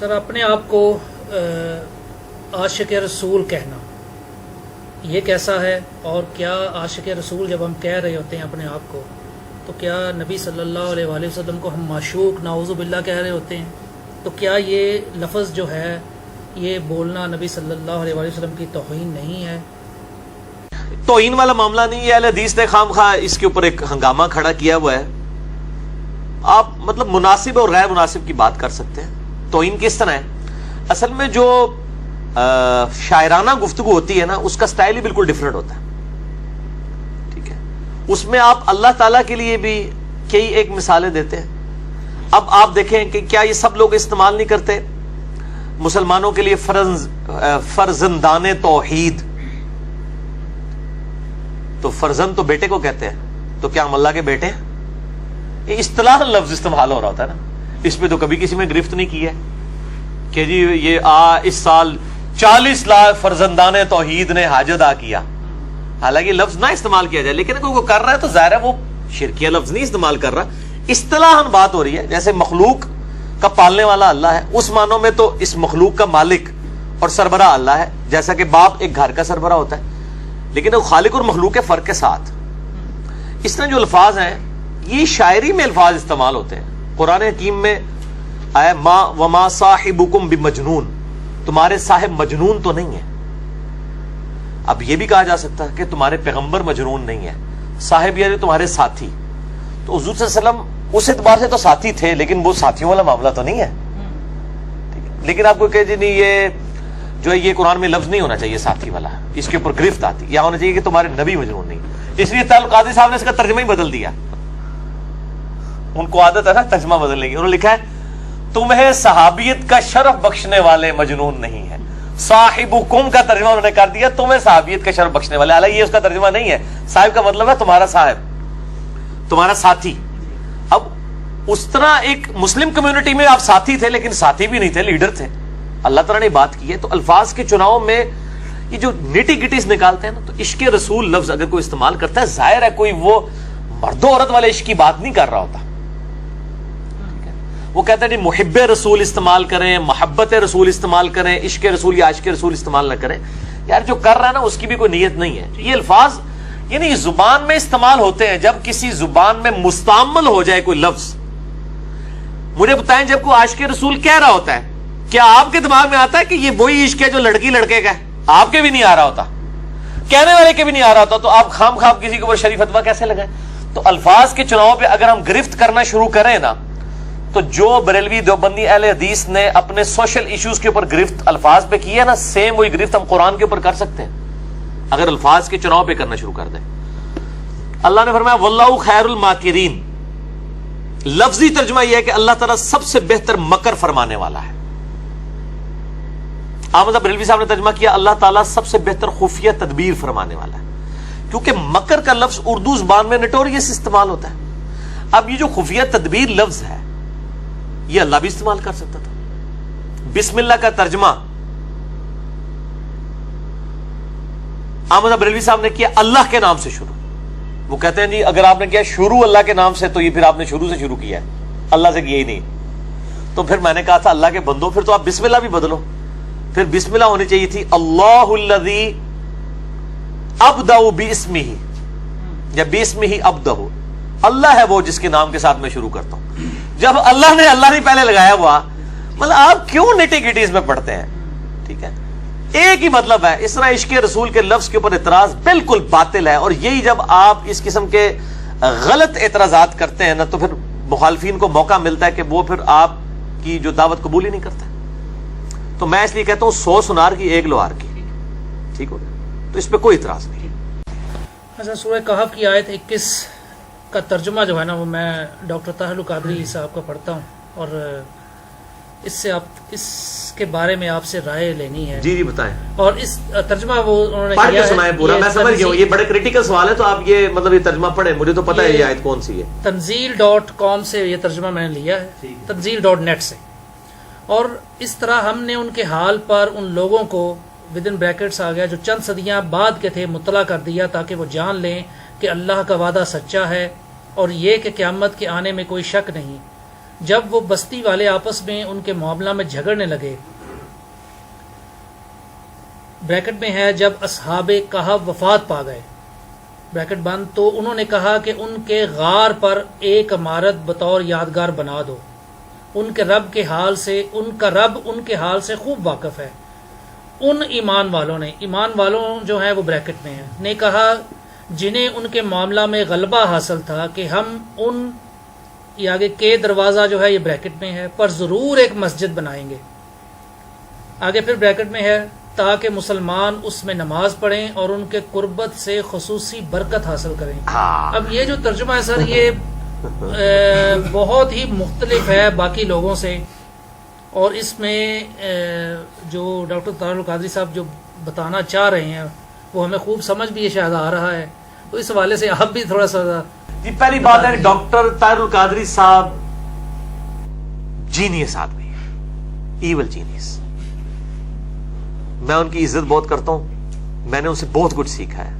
سر اپنے آپ کو عاشق رسول کہنا یہ کیسا ہے، اور کیا عاشق رسول جب ہم کہہ رہے ہوتے ہیں اپنے آپ کو تو کیا نبی صلی اللہ علیہ وآلہ وسلم کو ہم معشوق نعوذ باللہ کہہ رہے ہوتے ہیں؟ تو کیا یہ لفظ جو ہے یہ بولنا نبی صلی اللہ علیہ وآلہ وسلم کی توہین نہیں ہے؟ توہین والا معاملہ نہیں ہے. اہل حدیث نے خام خواہ اس کے اوپر ایک ہنگامہ کھڑا کیا ہوا ہے. آپ مطلب مناسب اور غیر مناسب کی بات کر سکتے ہیں. توہین کس طرح ہے؟ اصل میں جو شاعرانہ گفتگو ہوتی ہے نا، اس کا سٹائل ہی بالکل ڈیفرنٹ ہوتا ہے. ٹھیک ہے، اس میں آپ اللہ تعالیٰ کے لیے بھی کئی ایک مثالیں دیتے ہیں. اب آپ دیکھیں کہ کیا یہ سب لوگ استعمال نہیں کرتے مسلمانوں کے لیے فرزندان توحید؟ تو فرزند تو بیٹے کو کہتے ہیں، تو کیا ہم اللہ کے بیٹے ہیں؟ یہ اصطلاح لفظ استعمال ہو رہا ہوتا ہے نا. اس پہ تو کبھی کسی میں گرفت نہیں کی ہے کہ جی یہ اس سال 40 لاکھ فرزندان توحید نے حج ادا کیا. حالانکہ لفظ نہ استعمال کیا جائے، لیکن کوئی کر رہا ہے تو ظاہر ہے وہ شرکیہ لفظ نہیں استعمال کر رہا. اصطلاحاً بات ہو رہی ہے. جیسے مخلوق کا پالنے والا اللہ ہے، اس معنوں میں تو اس مخلوق کا مالک اور سربراہ اللہ ہے، جیسا کہ باپ ایک گھر کا سربراہ ہوتا ہے. لیکن وہ خالق اور مخلوق کے فرق کے ساتھ اس طرح جو الفاظ ہیں یہ شاعری میں الفاظ استعمال ہوتے ہیں. قرآن حکیم میں آیا ما وما صاحبکم بمجنون، تمہارے صاحب مجنون تو نہیں ہے. اب یہ بھی کہا جا سکتا ہے کہ تمہارے پیغمبر مجنون نہیں ہے. صاحب یعنی تمہارے ساتھی. تو حضور صلی اللہ علیہ وسلم اس اعتبار سے تو ساتھی تھے، لیکن وہ ساتھیوں والا معاملہ تو نہیں ہے. لیکن آپ کو کہ جی نہیں، یہ جو ہے یہ قرآن میں لفظ نہیں ہونا چاہیے ساتھی والا، اس کے اوپر گرفت آتی. یا ہونا چاہیے کہ تمہارے نبی مجنون نہیں. اس لیے تعلق قاضی صاحب نے اس کا ترجمہ ہی بدل دیا. ان کو عادت ہے نا ترجمہ بدلنے کی. انہوں نے لکھا ہے تمہیں صحابیت کا شرف بخشنے والے مجنون نہیں ہے. صاحبکم کا ترجمہ انہوں نے کر دیا تمہیں صحابیت کا شرف بخشنے والے. حالانکہ یہ اس کا ترجمہ نہیں ہے. صاحب کا مطلب ہے تمہارا صاحب، تمہارا ساتھی. اب اس طرح ایک مسلم کمیونٹی میں آپ ساتھی تھے، لیکن ساتھی بھی نہیں تھے، لیڈر تھے. اللہ تعالیٰ نے بات کی ہے. تو الفاظ کے چناؤ میں یہ جو نیٹی گٹیز نکالتے ہیں نا، تو عشق رسول لفظ اگر کوئی استعمال کرتا ہے، ظاہر ہے کوئی وہ مرد و عورت والے عشق کی بات نہیں کر رہا ہوتا. وہ کہتے ہیں محب رسول استعمال کریں، محبت رسول استعمال کریں، عشق رسول یا عاشق رسول استعمال نہ کریں. یار جو کر رہا ہے نا اس کی بھی کوئی نیت نہیں ہے. یہ الفاظ یعنی زبان میں استعمال ہوتے ہیں. جب کسی زبان میں مستعمل ہو جائے کوئی لفظ، مجھے بتائیں جب کوئی عاشق رسول کہہ رہا ہوتا ہے، کیا آپ کے دماغ میں آتا ہے کہ یہ وہی عشق ہے جو لڑکی لڑکے کا ہے؟ آپ کے بھی نہیں آ رہا ہوتا، کہنے والے کے بھی نہیں آ رہا ہوتا. تو آپ خام خام کسی کے اوپر شریف فتویٰ کیسے لگائیں؟ تو الفاظ کے چناؤ پہ اگر ہم گرفت کرنا شروع کریں نا، تو جو بریلوی دیوبندی اہل حدیث نے اپنے سوشل ایشوز کے اوپر گرفت الفاظ پہ کی ہے نا، سیم وہی گرفت ہم قرآن کے اوپر کر سکتے ہیں اگر الفاظ کے چناؤ پہ کرنا شروع کر دیں. اللہ نے فرمایا واللہ خیر الماکرین. لفظی ترجمہ یہ ہے کہ اللہ تعالیٰ سب سے بہتر مکر فرمانے والا ہے. احمد بریلوی صاحب نے ترجمہ کیا اللہ تعالیٰ سب سے بہتر خفیہ تدبیر فرمانے والا ہے. کیونکہ مکر کا لفظ اردو زبان میں نٹوریس استعمال ہوتا ہے. اب یہ جو خفیہ تدبیر لفظ ہے یہ اللہ بھی استعمال کر سکتا تھا. بسم اللہ کا ترجمہ احمد بریلوی صاحب نے کیا اللہ کے نام سے شروع. وہ کہتے ہیں جی اگر آپ نے کیا شروع اللہ کے نام سے تو یہ پھر آپ نے شروع سے شروع کیا ہے، اللہ سے کیا ہی نہیں. تو پھر میں نے کہا تھا اللہ کے بندو پھر تو آپ بسم اللہ بھی بدلو. پھر بسم اللہ ہونی چاہیے تھی اللہ الذی ابدأ باسمہ یا باسمہ ابدأ. اللہ ہے وہ جس کے نام کے ساتھ میں شروع کرتا ہوں. جب اللہ نے اللہ نہیں پہلے لگایا ہوا، مطلب آپ کیوں نیٹی گٹیز میں پڑھتے ہیں؟ ٹھیک ہے، ایک ہی مطلب ہے. اس طرح عشق رسول کے لفظ کے اوپر اعتراض بالکل باطل ہے. اور یہی جب آپ اس قسم کے غلط اعتراضات کرتے ہیں نا، تو پھر مخالفین کو موقع ملتا ہے کہ وہ پھر آپ کی جو دعوت قبول ہی نہیں کرتے. تو میں اس لیے کہتا ہوں 100 سنار کی 1 لوہار کی. ٹھیک ہو گیا، تو اس پہ کوئی اعتراض نہیں. اچھا، سورہ کہف کی آیت 21 کا ترجمہ جو ہے نا وہ میں ڈاکٹر طاہر القادری صاحب کا پڑھتا ہوں، اور اس سے آپ اس کے بارے میں آپ سے رائے لینی ہے. جی بتائیں. اور اس ترجمہ وہ انہوں نے پڑھ کے سنائیں پورا. میں سمجھ گیا ہوں یہ بڑے کریٹیکل سوال ہے، تو آپ یہ مطلب یہ ترجمہ پڑھیں. مجھے تو پتہ ہے یہ آیت کون سی ہے. تنزیل.com سے یہ ترجمہ میں نے لیا ہے، تنزیل.net سے. اور اس طرح ہم نے ان کے حال پر ان لوگوں کو ودن بریکٹس آ گیا جو چند صدیاں بعد کے تھے مطلع کر دیا تاکہ وہ جان لیں کہ اللہ کا وعدہ سچا ہے اور یہ کہ قیامت کے آنے میں کوئی شک نہیں. جب وہ بستی والے آپس میں ان کے معاملہ میں جھگڑنے لگے، بریکٹ میں ہے جب اصحاب کہف وفات پا گئے بریکٹ بند، تو انہوں نے کہا کہ ان کے غار پر ایک عمارت بطور یادگار بنا دو، ان کے رب کے حال سے، ان کا رب ان کے حال سے خوب واقف ہے۔ ان ایمان والوں نے، ایمان والوں جو ہیں وہ بریکٹ میں ہیں، نے کہا جنہیں ان کے معاملہ میں غلبہ حاصل تھا کہ ہم ان، یہ آگے کے دروازہ جو ہے یہ بریکٹ میں ہے، پر ضرور ایک مسجد بنائیں گے، آگے پھر بریکٹ میں ہے تاکہ مسلمان اس میں نماز پڑھیں اور ان کے قربت سے خصوصی برکت حاصل کریں۔ اب یہ جو ترجمہ ہے سر، یہ بہت ہی مختلف ہے باقی لوگوں سے، اور اس میں جو ڈاکٹر طاہر القادری صاحب جو بتانا چاہ رہے ہیں وہ ہمیں خوب سمجھ بھی یہ شاید آ رہا ہے، تو اس حوالے سے آپ بھی تھوڑا سا۔ جی پہلی بات ہے ڈاکٹر طاہر القادری صاحب جینیس آدمی ہے، ایول جینیس، میں ان کی عزت بہت کرتا ہوں، میں نے ان سے بہت کچھ سیکھا ہے،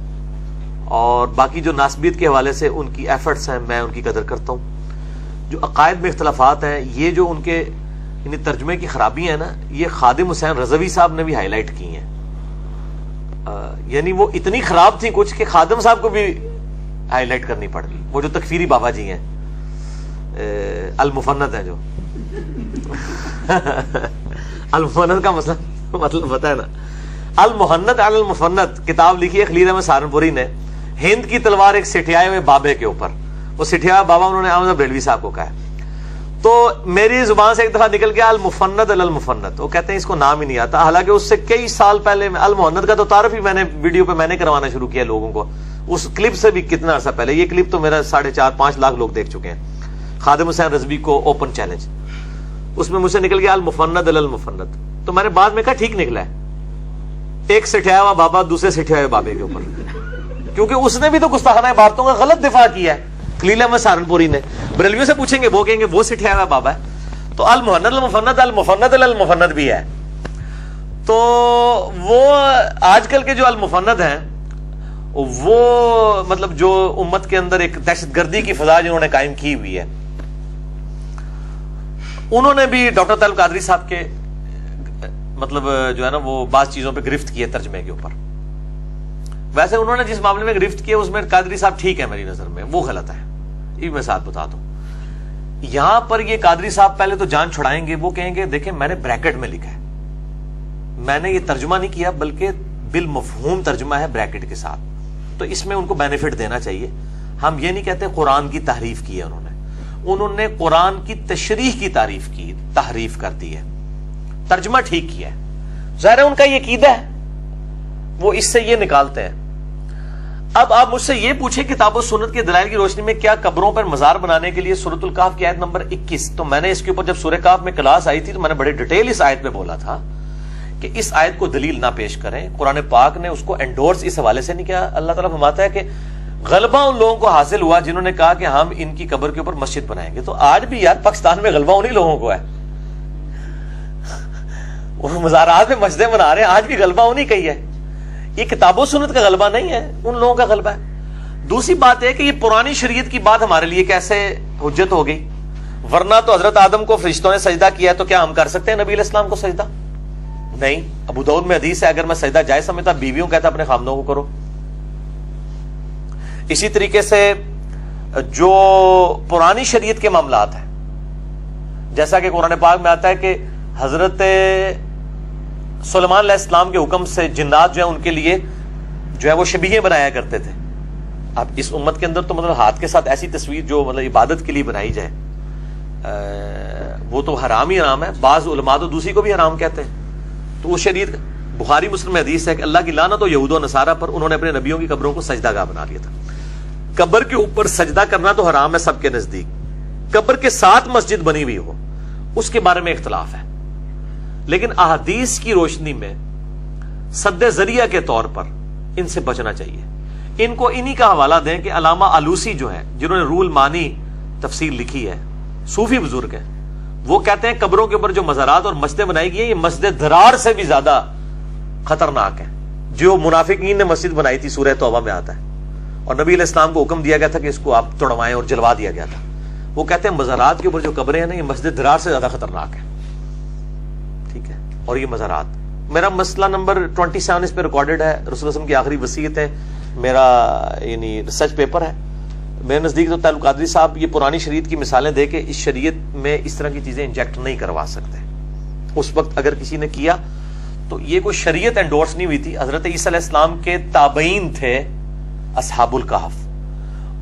اور باقی جو ناسبیت کے حوالے سے ان کی ایفرٹس ہیں میں ان کی قدر کرتا ہوں۔ جو عقائد میں اختلافات ہیں، یہ جو ان کے یعنی ترجمے کی خرابیاں ہیں نا، یہ خادم حسین رضوی صاحب نے بھی ہائی لائٹ کی ہیں، یعنی وہ اتنی خراب تھی کچھ کہ خادم صاحب کو بھی ہائی لائٹ کرنی پڑ گئی۔ وہ جو تکفیری بابا جی ہیں، المفند ہیں جو المفند کا مطلب پتا ہے نا، المحنت علی المفند کتاب لکھی ہے خلیل احمد سہارنپوری نے، ہند کی تلوار ایک سٹھیائے ہوئے بابے کے اوپر، وہ سٹھیا بابا انہوں نے احمد بریلوی صاحب کو کہا ہے، تو میری زبان سے ایک دفعہ نکل گیا المفند علی المفند، وہ کہتے ہیں اس کو نام ہی نہیں آتا، حالانکہ اس سے کئی سال پہلے المحنت کا تو تعارف ہی میں نے ویڈیو پہ میں نے کروانا شروع کیا لوگوں کو، اس کلپ سے بھی کتنا عرصہ پہلے، یہ کلپ تو میرا 4.5-5 لاکھ لوگ دیکھ چکے ہیں، خادم حسین رضوی کو اوپن چیلنج، اس میں مجھ سے نکل گیا المفند علی المفند، تو میں نے بعد میں کہا ٹھیک نکلا ہے، ایک سٹھیا ہوا بابا دوسرے سٹھیا ہوئے بابے کے اوپر، کیونکہ اس نے بھی تو گستاخانہ عبارتوں کا غلط دفاع کیا ہے خلیل احمد سہارنپوری نے، بریلویوں سے پوچھیں گے وہ کہیں گے وہ سٹھیا ہوا بابا ہے، تو المحنت المفند المفند المفند بھی ہے، تو وہ آج کل کے جو المفند ہیں وہ مطلب جو امت کے اندر ایک دہشت گردی کی فضا جنہوں نے قائم کی ہوئی ہے، انہوں نے بھی ڈاکٹر طاہر القادری صاحب کے مطلب جو ہے نا وہ بعض چیزوں پہ گرفت کی ہے ترجمے کے اوپر، ویسے انہوں نے جس معاملے میں گرفت کیا اس میں قادری صاحب ٹھیک ہے میری نظر میں، وہ غلط ہے، یہ میں ساتھ بتا دوں، یہاں پر یہ قادری صاحب پہلے تو جان چھڑائیں گے، وہ کہیں گے دیکھیں میں نے بریکٹ میں لکھا ہے، میں نے یہ ترجمہ نہیں کیا بلکہ بالمفہوم ترجمہ ہے بریکٹ کے ساتھ، تو اس میں ان کو بینیفٹ دینا چاہیے، ہم یہ نہیں کہتے قرآن کی تحریف کی ہے انہوں نے قرآن کی تشریح کی تعریف کی، تحریف کر دی ہے، ترجمہ ٹھیک کیا ہے، ظاہر ہے ان کا یہ عقیدہ ہے، وہ اس سے یہ نکالتے ہیں۔ اب آپ مجھ سے یہ پوچھیں کتاب و سنت کے دلائل کی روشنی میں کیا قبروں پر مزار بنانے کے لیے سورۃ الکہف کی آیت نمبر 21، تو میں نے اس کے اوپر جب سورہ کہف میں کلاس آئی تھی تو میں نے بڑے ڈیٹیل اس آیت پہ بولا تھا کہ اس آیت کو دلیل نہ پیش کریں، قرآن پاک نے اس کو انڈورس اس حوالے سے نہیں کیا، اللہ تعالیٰ فرماتا ہے کہ غلبہ ان لوگوں کو حاصل ہوا جنہوں نے کہا کہ ہم ان کی قبر کے اوپر مسجد بنائیں گے، تو آج بھی یار پاکستان میں غلبہ انہی لوگوں کو ہے، وہ مزارات میں مسجدیں بنا رہے ہیں، آج بھی غلبہ انہی کا ہی ہے، یہ کتاب و سنت کا غلبہ نہیں ہے، ان لوگوں کا غلبہ ہے۔ دوسری بات ہے کہ یہ پرانی شریعت کی بات ہمارے لیے کیسے حجت ہو گئی، ورنہ تو حضرت آدم کو فرشتوں نے سجدہ کیا ہے، تو کیا ہم کر سکتے ہیں نبی علیہ السلام کو سجدہ؟ نہیں، ابو داؤد میں حدیث ہے اگر میں سجدہ جائز سمجھتا بیویوں کہتا اپنے خامدوں کو کرو۔ اسی طریقے سے جو پرانی شریعت کے معاملات ہیں، جیسا کہ قرآن پاک میں آتا ہے کہ حضرت سلیمان علیہ السلام کے حکم سے جنات جو ہے ان کے لیے جو ہے وہ شبیہیں بنایا کرتے تھے، اب اس امت کے اندر تو مطلب ہاتھ کے ساتھ ایسی تصویر جو مطلب عبادت کے لیے بنائی جائے وہ تو حرام ہی حرام ہے، بعض علماء تو دوسری کو بھی حرام کہتے ہیں، تو وہ شریعت بخاری مسلم میں حدیث ہے کہ اللہ کی لعنت ہو یہود و نصارہ پر، انہوں نے اپنے نبیوں کی قبروں کو سجدہ گاہ بنا لیا تھا۔ قبر کے اوپر سجدہ کرنا تو حرام ہے سب کے نزدیک، قبر کے ساتھ مسجد بنی ہوئی ہو اس کے بارے میں اختلاف ہے، لیکن احادیث کی روشنی میں سد ذریعہ کے طور پر ان سے بچنا چاہیے۔ ان کو انہی کا حوالہ دیں کہ علامہ آلوسی جو ہیں جنہوں نے رول مانی تفسیر لکھی ہے، صوفی بزرگ ہیں، وہ کہتے ہیں قبروں کے اوپر جو مزارات اور مسجدیں بنائی گئی ہیں یہ مسجد درار سے بھی زیادہ خطرناک ہے، جو منافقین نے مسجد بنائی تھی سورہ توبہ میں آتا ہے، اور نبی علیہ السلام کو حکم دیا گیا تھا کہ اس کو آپ توڑوائیں اور جلوا دیا گیا تھا، وہ کہتے ہیں مزارات کے اوپر جو قبریں ہیں نا یہ مسجد درار سے زیادہ خطرناک ہے. ٹھیک ہے, اور یہ مزارات, میرا مسئلہ نمبر 27 اس پہ ریکارڈڈ ہے, رسول اللہ صلی اللہ علیہ وسلم کی آخری وصیت ہے, میرا یعنی ریسرچ پیپر ہے. میرے نزدیک تو تعلق قادری صاحب یہ پرانی شریعت کی مثالیں دے کے اس شریعت میں اس طرح کی چیزیں انجیکٹ نہیں کروا سکتے. اس وقت اگر کسی نے کیا تو یہ کوئی شریعت انڈورس نہیں ہوئی تھی. حضرت عیسیٰ علیہ السلام کے تابعین تھے اصحاب الکہف,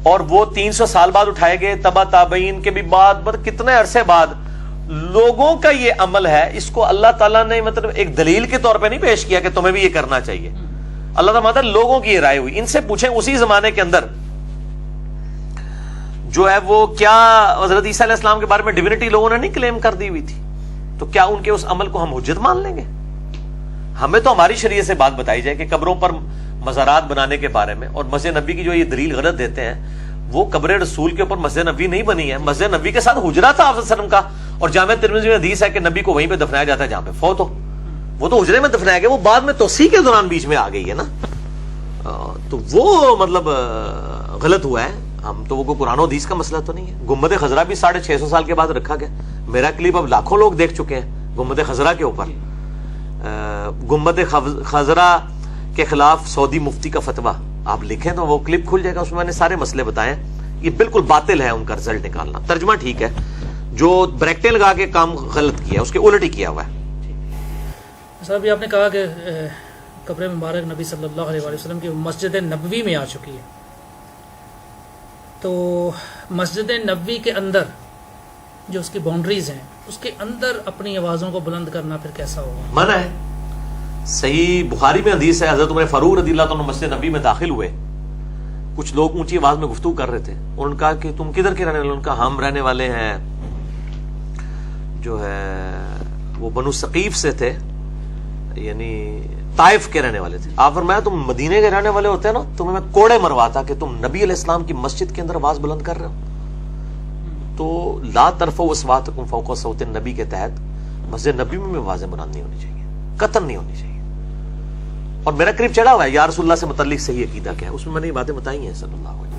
اور وہ 300 سال بعد اٹھائے گئے, تبع تابعین کے بھی بعد, کتنے عرصے بعد. لوگوں کا یہ عمل ہے, اس کو اللہ تعالیٰ نے مطلب ایک دلیل کے طور پہ نہیں پیش کیا کہ تمہیں بھی یہ کرنا چاہیے. اللہ تعالیٰ مطلب لوگوں کی یہ رائے ہوئی. ان سے پوچھیں اسی زمانے کے اندر جو ہے وہ کیا حضرت عیسیٰ علیہ السلام کے بارے میں ڈیوینٹی لوگوں نے نہیں کلیم کر دی ہوئی تھی, تو کیا ان کے اس عمل کو ہم حجت مان لیں گے؟ ہمیں تو ہماری شریعت سے بات بتائی جائے کہ قبروں پر مزارات بنانے کے بارے میں, اور مسجد نبی کی جو یہ دلیل غلط دیتے ہیں, وہ قبر رسول کے اوپر مسجد نبی نہیں بنی ہے. مسجد نبی کے ساتھ حجرہ تھا آپ صلی اللہ علیہ وسلم کا, اور جامع ترمذی میں حدیث ہے کہ نبی کو وہیں پہ دفنایا جاتا ہے جہاں پہ فوت ہو. وہ تو حجرے میں دفنایا گیا, وہ بعد میں توسیع کے دوران بیچ میں آ گئی ہے نا, تو وہ مطلب غلط ہوا ہے. ہم تو وہ کوئی قرآن و حدیث کا مسئلہ تو نہیں ہے. گنبد خضرا بھی 650 سال کے بعد رکھا گیا. میرا کلپ اب لاکھوں لوگ دیکھ چکے ہیں گنبد خضرا کے اوپر. گنبد خضرا کے خلاف سعودی مفتی کا فتویٰ آپ لکھیں تو وہ کلپ کھل جائے گا, اس میں نے سارے مسئلے بتائے. یہ بالکل باطل ہے ان کا رزلٹ نکالنا. ترجمہ ٹھیک ہے, جو بریکٹیں لگا کے کام غلط کیا اس کے الٹ ہی کیا ہوا ہے. صاحب یہ آپ نے کہا کہ قبر مبارک نبی صلی اللہ علیہ وسلم کی مسجد نبوی میں آ چکی ہے, تو مسجد نبوی کے اندر جو اس کی باؤنڈریز ہیں اس کے اندر اپنی آوازوں کو بلند کرنا پھر کیسا ہوگا؟ منع ہے. صحیح بخاری میں حدیث ہے, حضرت عمر فاروق رضی اللہ عنہ مسجد نبی میں داخل ہوئے, کچھ لوگ اونچی آواز میں گفتگو کر رہے تھے. انہوں نے کہا کہ تم کدھر کے رہنے والے؟ ان کا ہم رہنے والے ہیں جو ہے وہ بنو ثقیف سے تھے, یعنی طائف کے رہنے والے تھے. آپ فرمایا تم مدینے کے رہنے والے ہوتے ہیں نا, تمہیں میں کوڑے مرواتا کہ تم نبی علیہ السلام کی مسجد کے اندر آواز بلند کر رہے ہو. تو لا ترفعوا اصواتکم فوق صوت النبی کے تحت مسجد نبی میں آوازیں بلند نہیں ہونی چاہیے, قطعاً نہیں ہونی چاہیے. اور میرا قریب چڑھا ہوا ہے یا رسول اللہ سے متعلق صحیح عقیدہ کیا ہے, اس میں میں نے یہ باتیں بتائی ہیں صلی اللہ علیہ وسلم.